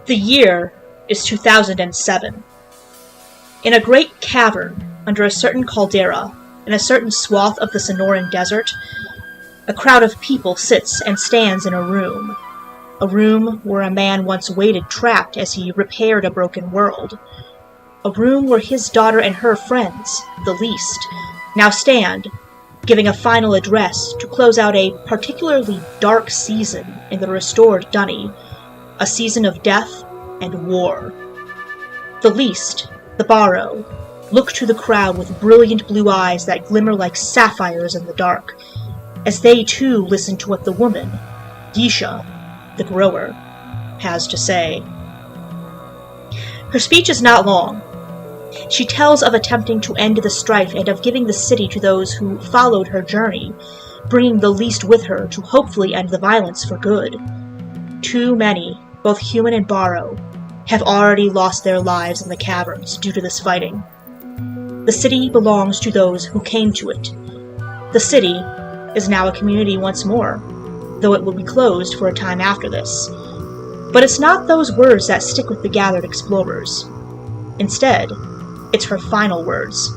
The year is 2007. In a great cavern under a certain caldera, in a certain swath of the Sonoran Desert, a crowd of people sits and stands in a room where a man once waited trapped as he repaired a broken world, a room where his daughter and her friends, the least, now stand, giving a final address to close out a particularly dark season in the restored Dunny, a season of death and war. The least, the Barrow, look to the crowd with brilliant blue eyes that glimmer like sapphires in the dark, as they too listen to what the woman, Yisha, the grower, has to say. Her speech is not long. She tells of attempting to end the strife and of giving the city to those who followed her journey, bringing the least with her to hopefully end the violence for good. Too many, both human and Barrow, have already lost their lives in the caverns due to this fighting. The city belongs to those who came to it. The city is now a community once more, though it will be closed for a time after this. But it's not those words that stick with the gathered explorers. Instead, it's her final words.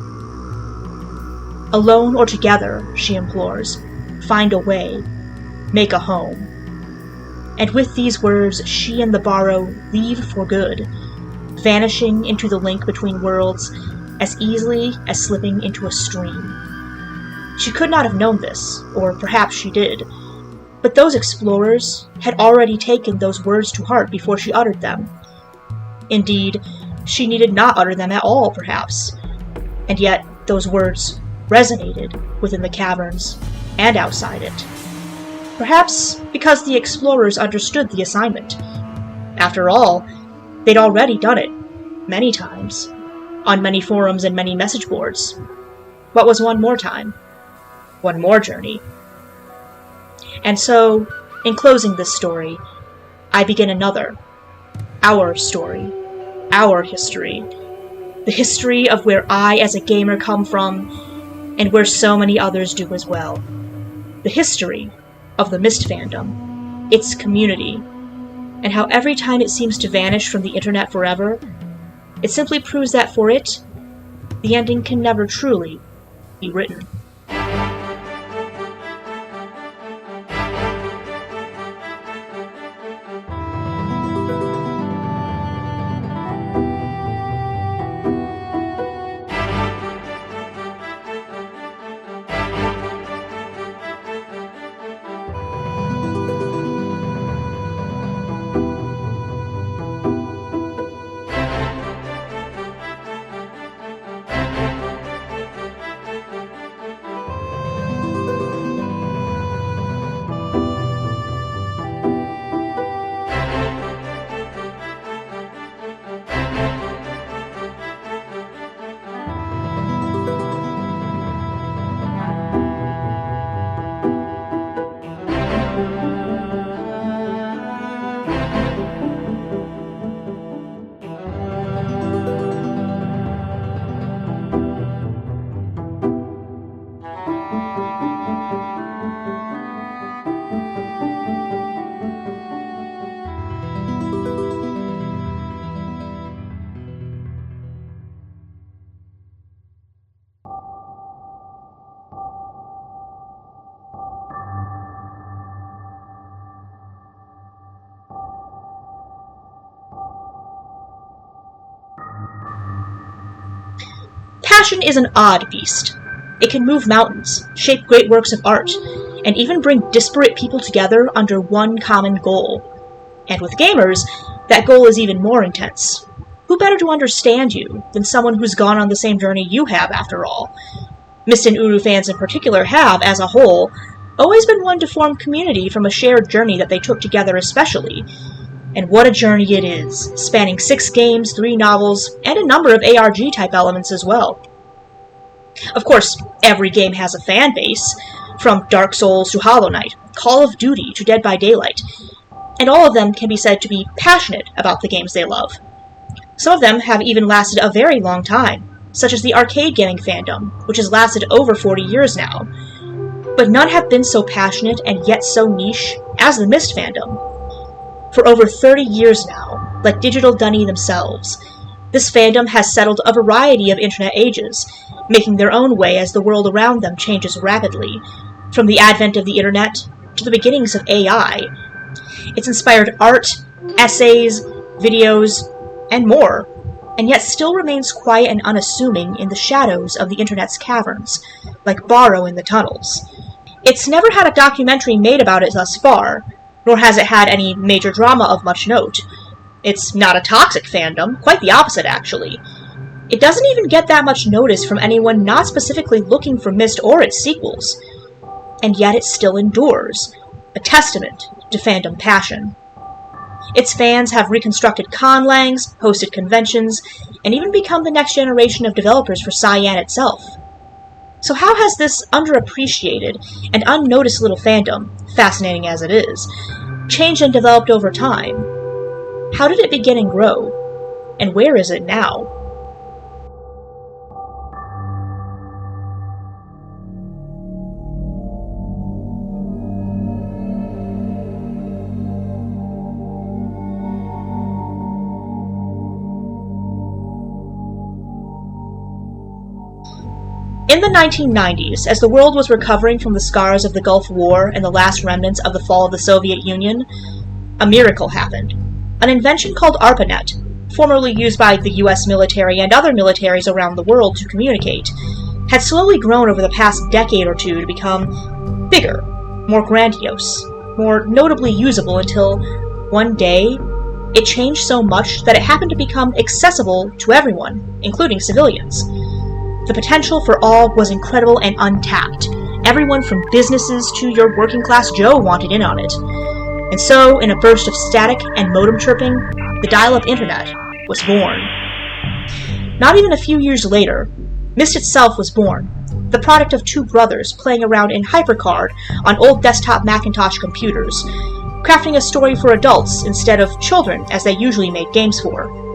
Alone or together, she implores, find a way, make a home. And with these words, she and the Barrow leave for good, vanishing into the link between worlds as easily as slipping into a stream. She could not have known this, or perhaps she did, but those explorers had already taken those words to heart before she uttered them. Indeed, she needed not utter them at all, perhaps, and yet those words resonated within the caverns and outside it. Perhaps because the explorers understood the assignment. After all, they'd already done it, many times, on many forums and many message boards. What was one more time? One more journey. And so, in closing this story, I begin another, our story, our history, the history of where I as a gamer come from, and where so many others do as well. The history of the Myst Fandom, its community, and how every time it seems to vanish from the internet forever, it simply proves that for it, the ending can never truly be written. Passion is an odd beast. It can move mountains, shape great works of art, and even bring disparate people together under one common goal. And with gamers, that goal is even more intense. Who better to understand you than someone who's gone on the same journey you have, after all? Myst and Uru fans in particular have, as a whole, always been one to form community from a shared journey that they took together especially. And what a journey it is, spanning 6 games, 3 novels, and a number of ARG-type elements as well. Of course, every game has a fan base, from Dark Souls to Hollow Knight, Call of Duty to Dead by Daylight, and all of them can be said to be passionate about the games they love. Some of them have even lasted a very long time, such as the arcade gaming fandom, which has lasted over 40 years now. But none have been so passionate and yet so niche as the Myst fandom. For over 30 years now, like digital dunny themselves. This fandom has settled a variety of internet ages, making their own way as the world around them changes rapidly, from the advent of the internet to the beginnings of AI. It's inspired art, essays, videos, and more, and yet still remains quiet and unassuming in the shadows of the internet's caverns, like Borrow in the tunnels. It's never had a documentary made about it thus far, nor has it had any major drama of much note. It's not a toxic fandom, quite the opposite actually. It doesn't even get that much notice from anyone not specifically looking for Myst or its sequels. And yet it still endures, a testament to fandom passion. Its fans have reconstructed conlangs, hosted conventions, and even become the next generation of developers for Cyan itself. So how has this underappreciated and unnoticed little fandom, fascinating as it is, changed and developed over time? How did it begin and grow? And where is it now? In the 1990s, as the world was recovering from the scars of the Gulf War and the last remnants of the fall of the Soviet Union, a miracle happened. An invention called ARPANET, formerly used by the US military and other militaries around the world to communicate, had slowly grown over the past decade or two to become bigger, more grandiose, more notably usable until, one day, it changed so much that it happened to become accessible to everyone, including civilians. The potential for all was incredible and untapped. Everyone from businesses to your working-class Joe wanted in on it. And so, in a burst of static and modem chirping, the dial-up internet was born. Not even a few years later, Myst itself was born, the product of two brothers playing around in HyperCard on old desktop Macintosh computers, crafting a story for adults instead of children as they usually made games for.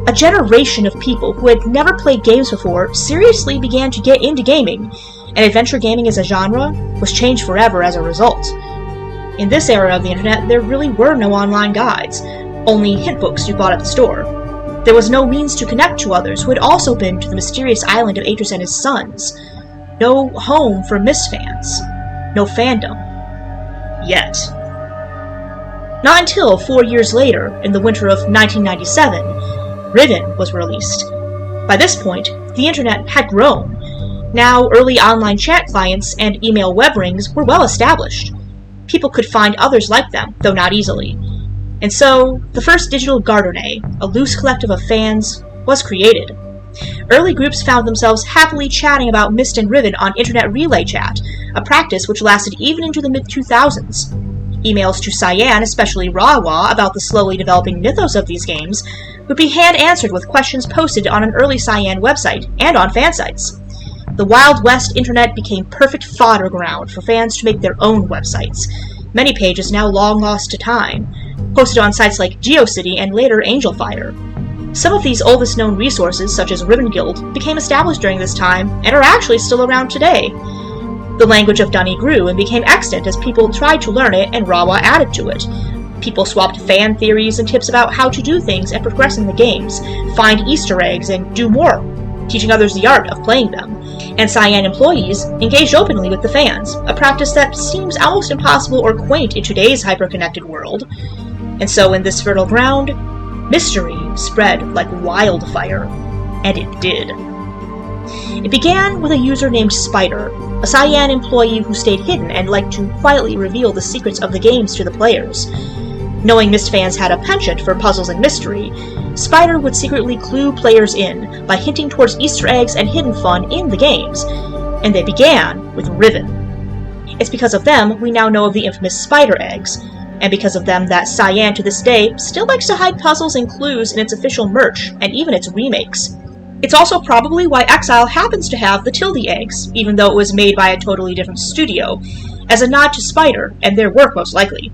A generation of people who had never played games before seriously began to get into gaming, and adventure gaming as a genre was changed forever as a result. In this era of the internet, there really were no online guides, only hint books you bought at the store. There was no means to connect to others who had also been to the mysterious island of Atreus and his sons. No home for Myst fans. No fandom. Yet. Not until 4 years later, in the winter of 1997, Riven was released. By this point, the internet had grown. Now, early online chat clients and email web rings were well established. People could find others like them, though not easily. And so, the first digital Gardernay, a loose collective of fans, was created. Early groups found themselves happily chatting about Myst and Riven on internet relay chat, a practice which lasted even into the mid-2000s. Emails to Cyan, especially Rawa, about the slowly developing mythos of these games, would be hand-answered with questions posted on an early Cyan website, and on fan sites. The Wild West internet became perfect fodder ground for fans to make their own websites, many pages now long lost to time, posted on sites like GeoCity and later Angelfire. Some of these oldest known resources, such as Ribbon Guild, became established during this time, and are actually still around today. The language of Dunny grew and became extant as people tried to learn it and Rawa added to it. People swapped fan theories and tips about how to do things and progress in the games, find Easter eggs, and do more, teaching others the art of playing them. And Cyan employees engaged openly with the fans, a practice that seems almost impossible or quaint in today's hyper-connected world. And so in this fertile ground, mystery spread like wildfire. And it did. It began with a user named Spider, a Cyan employee who stayed hidden and liked to quietly reveal the secrets of the games to the players. Knowing Myst fans had a penchant for puzzles and mystery, Spider would secretly clue players in by hinting towards Easter eggs and hidden fun in the games, and they began with Riven. It's because of them we now know of the infamous Spider eggs, and because of them that Cyan to this day still likes to hide puzzles and clues in its official merch, and even its remakes. It's also probably why Exile happens to have the Tilde eggs, even though it was made by a totally different studio, as a nod to Spider, and their work most likely.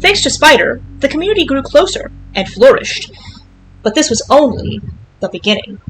Thanks to Spider, the community grew closer, and flourished. But this was only the beginning.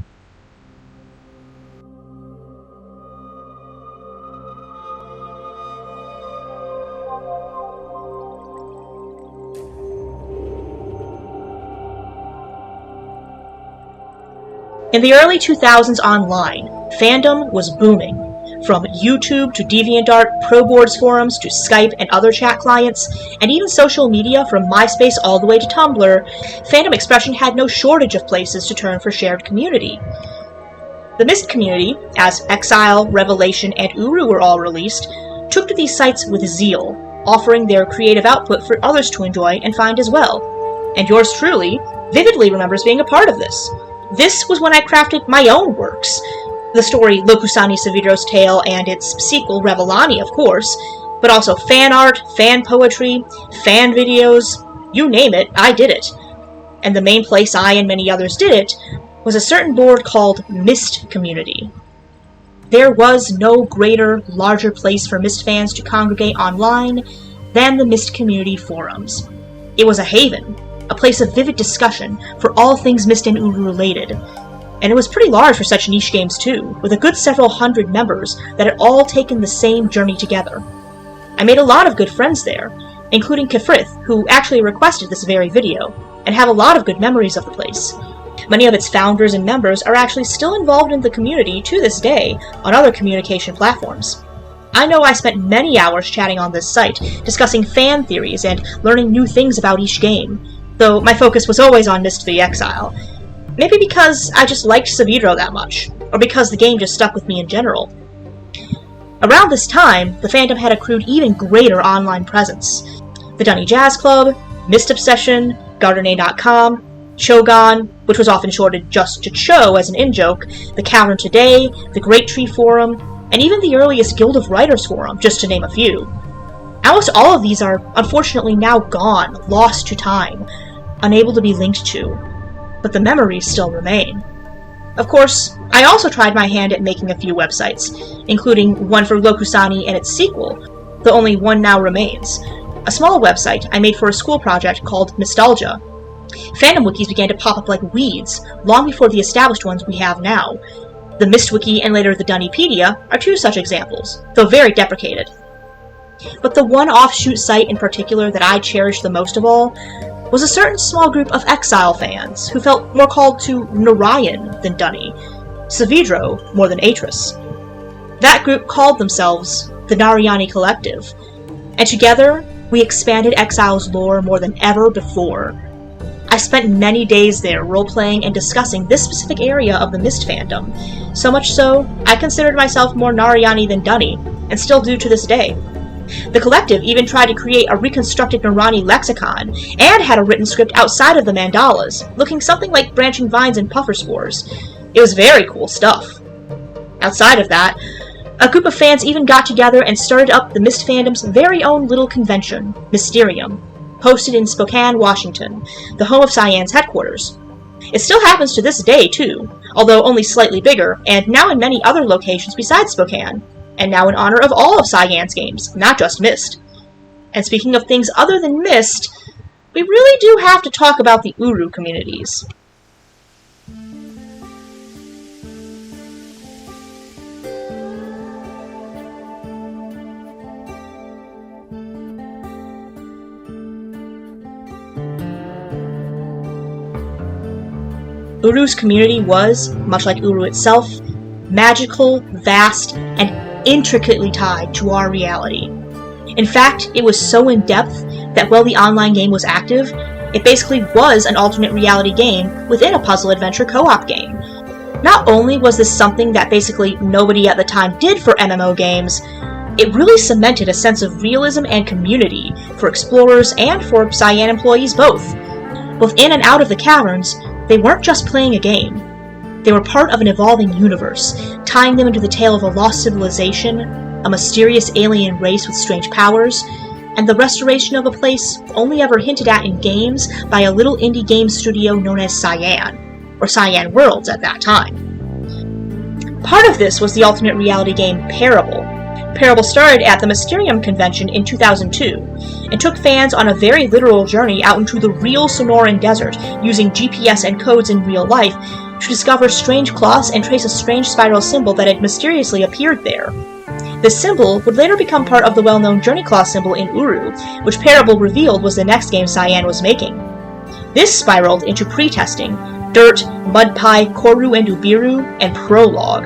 In the early 2000s online, fandom was booming. From YouTube to DeviantArt, ProBoards forums to Skype and other chat clients, and even social media from MySpace all the way to Tumblr, fandom expression had no shortage of places to turn for shared community. The Myst community, as Exile, Revelation, and Uru were all released, took to these sites with zeal, offering their creative output for others to enjoy and find as well. And yours truly vividly remembers being a part of this. This was when I crafted my own works. The story Lokusani Savidro's Tale and its sequel Revelani, of course, but also fan art, fan poetry, fan videos, you name it, I did it. And the main place I and many others did it was a certain board called Myst Community. There was no greater, larger place for Myst fans to congregate online than the Myst Community forums. It was a haven, a place of vivid discussion for all things Myst and Uru related. And it was pretty large for such niche games too, with a good several hundred members that had all taken the same journey together. I made a lot of good friends there, including Kefrith, who actually requested this very video, and have a lot of good memories of the place. Many of its founders and members are actually still involved in the community to this day on other communication platforms. I know I spent many hours chatting on this site, discussing fan theories and learning new things about each game, though my focus was always on Myst the Exile. Maybe because I just liked Savidro that much, or because the game just stuck with me in general. Around this time, the fandom had accrued even greater online presence. The Dunny Jazz Club, Myst Obsession, Gardene.com, Chogon, which was often shorted just to Cho as an in-joke, the Cavern Today, the Great Tree Forum, and even the earliest Guild of Writers Forum, just to name a few. Almost all of these are unfortunately now gone, lost to time, unable to be linked to. But the memories still remain. Of course, I also tried my hand at making a few websites, including one for Lokusani and its sequel, though only one now remains. A small website I made for a school project called Mystalgia. Fandom wikis began to pop up like weeds, long before the established ones we have now. The Myst Wiki and later the Dunnypedia are two such examples, though very deprecated. But the one offshoot site in particular that I cherished the most of all was a certain small group of Exile fans who felt more called to Narayan than Dunny, Savidro more than Atris. That group called themselves the Narayani Collective, and together we expanded Exile's lore more than ever before. I spent many days there role-playing and discussing this specific area of the Myst fandom, so much so I considered myself more Narayani than Dunny, and still do to this day. The collective even tried to create a reconstructed Narani lexicon, and had a written script outside of the mandalas, looking something like branching vines and puffer spores. It was very cool stuff. Outside of that, a group of fans even got together and started up the Myst fandom's very own little convention, MYSTERIUM, hosted in Spokane, Washington, the home of Cyan's headquarters. It still happens to this day, too, although only slightly bigger, and now in many other locations besides Spokane. And now in honor of all of Cyan's games, not just Myst. And speaking of things other than Myst, we really do have to talk about the Uru communities. Uru's community was, much like Uru itself, magical, vast, and intricately tied to our reality. In fact, it was so in-depth that while the online game was active, it basically was an alternate reality game within a puzzle-adventure co-op game. Not only was this something that basically nobody at the time did for MMO games, it really cemented a sense of realism and community for explorers and for Cyan employees both. Both in and out of the caverns, they weren't just playing a game. They were part of an evolving universe, tying them into the tale of a lost civilization, a mysterious alien race with strange powers, and the restoration of a place only ever hinted at in games by a little indie game studio known as Cyan, or Cyan Worlds at that time. Part of this was the alternate reality game Parable. Parable started at the Mysterium convention in 2002, and took fans on a very literal journey out into the real Sonoran Desert, using GPS and codes in real life, to discover strange cloths and trace a strange spiral symbol that had mysteriously appeared there. This symbol would later become part of the well-known Journey Cloth symbol in Uru, which Parable revealed was the next game Cyan was making. This spiraled into pre-testing, Dirt, Mudpie, Koru and Ubiru, and Prologue.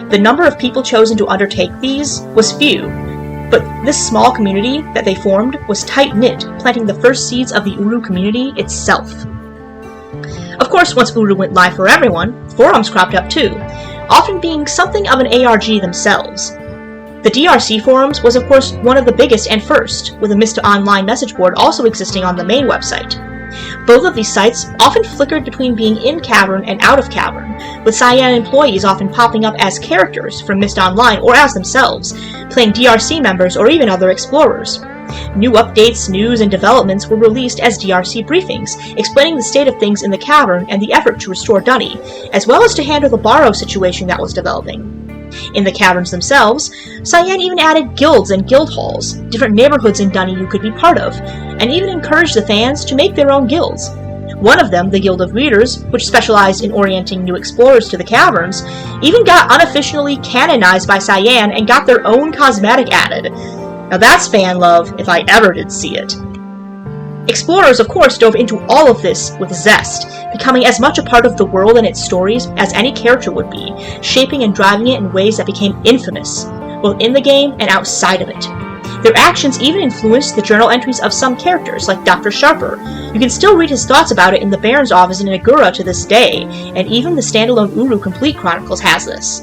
The number of people chosen to undertake these was few, but this small community that they formed was tight-knit, planting the first seeds of the Uru community itself. Of course, once Uru went live for everyone, forums cropped up too, often being something of an ARG themselves. The DRC forums was of course one of the biggest and first, with a Myst Online message board also existing on the main website. Both of these sites often flickered between being in Cavern and out of Cavern, with Cyan employees often popping up as characters from Myst Online or as themselves, playing DRC members or even other explorers. New updates, news, and developments were released as DRC briefings, explaining the state of things in the Cavern and the effort to restore Dunny, as well as to handle the Barrow situation that was developing. In the caverns themselves, Cyan even added guilds and guild halls, different neighborhoods in Dunny you could be part of, and even encouraged the fans to make their own guilds. One of them, the Guild of Readers, which specialized in orienting new explorers to the caverns, even got unofficially canonized by Cyan and got their own cosmetic added. Now that's fan love, if I ever did see it. Explorers, of course, dove into all of this with zest, becoming as much a part of the world and its stories as any character would be, shaping and driving it in ways that became infamous, both in the game and outside of it. Their actions even influenced the journal entries of some characters, like Dr. Sharper. You can still read his thoughts about it in the Baron's office in Nagura to this day, and even the standalone Uru Complete Chronicles has this.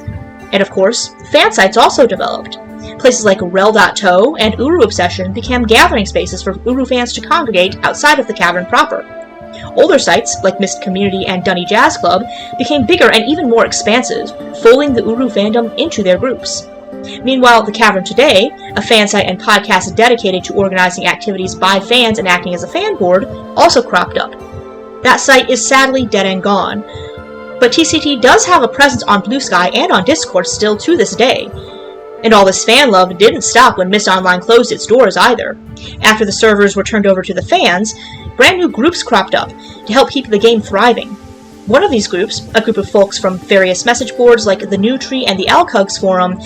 And of course, fan sites also developed. Places like Rel.to and Uru Obsession became gathering spaces for Uru fans to congregate outside of the cavern proper. Older sites, like Myst Community and Dunny Jazz Club, became bigger and even more expansive, folding the Uru fandom into their groups. Meanwhile, The Cavern Today, a fan site and podcast dedicated to organizing activities by fans and acting as a fan board, also cropped up. That site is sadly dead and gone, but TCT does have a presence on Blue Sky and on Discord still to this day. And all this fan love didn't stop when Myst Online closed its doors either. After the servers were turned over to the fans, brand new groups cropped up to help keep the game thriving. One of these groups, a group of folks from various message boards like the New Tree and the Alcugs forum,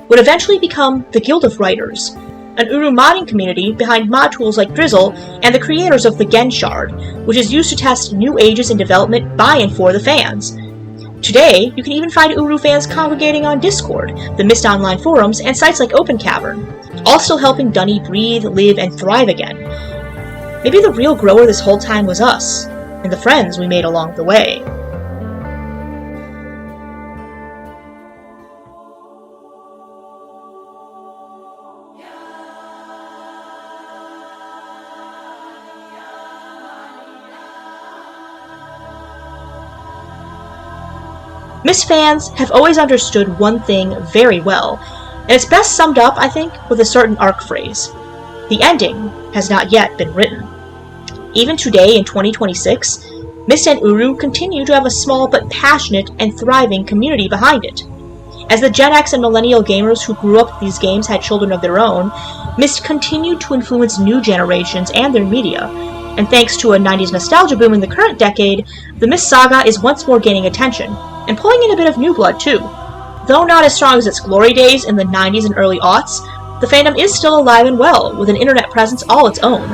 would eventually become the Guild of Writers, an Uru modding community behind mod tools like Drizzle and the creators of the Gen Shard, which is used to test new ages in development by and for the fans. Today, you can even find Uru fans congregating on Discord, the Myst Online forums, and sites like Open Cavern, all still helping Dunny breathe, live, and thrive again. Maybe the real grower this whole time was us, and the friends we made along the way. Myst fans have always understood one thing very well, and it's best summed up, I think, with a certain arc phrase. The ending has not yet been written. Even today in 2026, Myst and Uru continue to have a small but passionate and thriving community behind it. As the Gen X and Millennial gamers who grew up with these games had children of their own, Myst continued to influence new generations and their media, and thanks to a 90s nostalgia boom in the current decade, the Myst Saga is once more gaining attention, and pulling in a bit of new blood too. Though not as strong as its glory days in the 90s and early aughts, the fandom is still alive and well, with an internet presence all its own.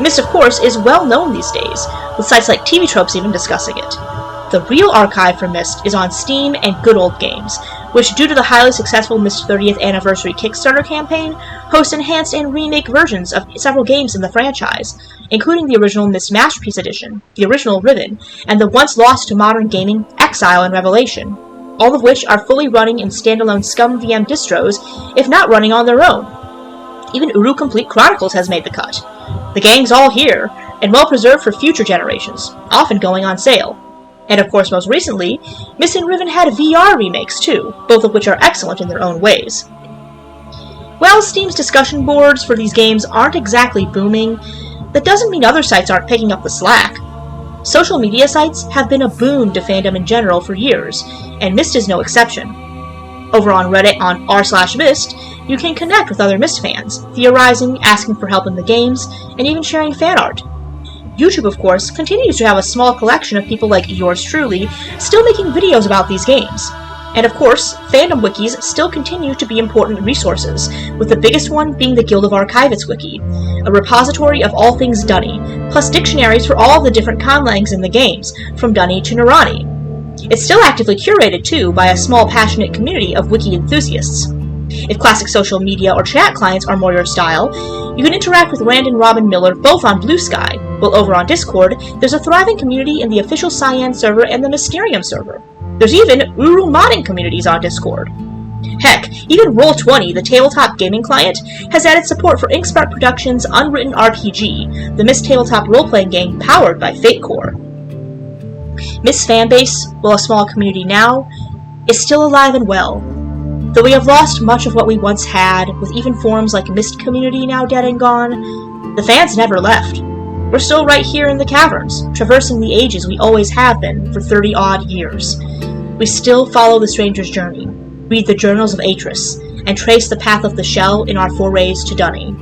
Myst, of course, is well known these days, with sites like TV Tropes even discussing it. The real archive for Myst is on Steam and Good Old Games, which, due to the highly successful Myst 30th Anniversary Kickstarter campaign, host enhanced and remake versions of several games in the franchise, including the original Myst Masterpiece Edition, the original Riven, and the once lost to modern gaming Exile and Revelation, all of which are fully running in standalone ScumVM distros, if not running on their own. Even Uru Complete Chronicles has made the cut. The gang's all here, and well preserved for future generations, often going on sale. And of course, most recently, Myst and Riven had VR remakes too, both of which are excellent in their own ways. While Steam's discussion boards for these games aren't exactly booming, that doesn't mean other sites aren't picking up the slack. Social media sites have been a boon to fandom in general for years, and Myst is no exception. Over on Reddit on r/Myst, you can connect with other Myst fans, theorizing, asking for help in the games, and even sharing fan art. YouTube, of course, continues to have a small collection of people like yours truly still making videos about these games. And of course, fandom wikis still continue to be important resources, with the biggest one being the Guild of Archivists wiki, a repository of all things Dunny, plus dictionaries for all of the different conlangs in the games, from Dunny to Narani. It's still actively curated, too, by a small, passionate community of wiki enthusiasts. If classic social media or chat clients are more your style, you can interact with Rand and Robin Miller both on Blue Sky, while over on Discord, there's a thriving community in the official Cyan server and the Mysterium server. There's even Uru modding communities on Discord. Heck, even Roll20, the tabletop gaming client, has added support for Inkspark Productions' Unwritten RPG, the Myst tabletop role-playing game powered by FateCore. Myst fanbase, while a small community now, is still alive and well. Though we have lost much of what we once had, with even forums like Myst Community now dead and gone, the fans never left. We're still right here in the caverns, traversing the ages we always have been for 30-odd years. We still follow the stranger's journey, read the journals of Atris, and trace the path of the shell in our forays to Dunny.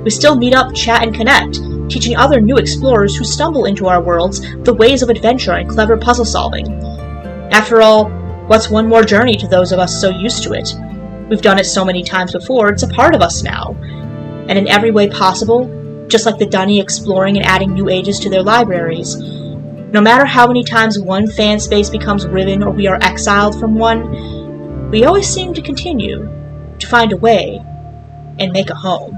We still meet up, chat, and connect, teaching other new explorers who stumble into our worlds the ways of adventure and clever puzzle solving. After all, what's one more journey to those of us so used to it? We've done it so many times before, it's a part of us now. And in every way possible, just like the Dunny exploring and adding new ages to their libraries, no matter how many times one fan space becomes riven or we are exiled from one, we always seem to continue to find a way and make a home.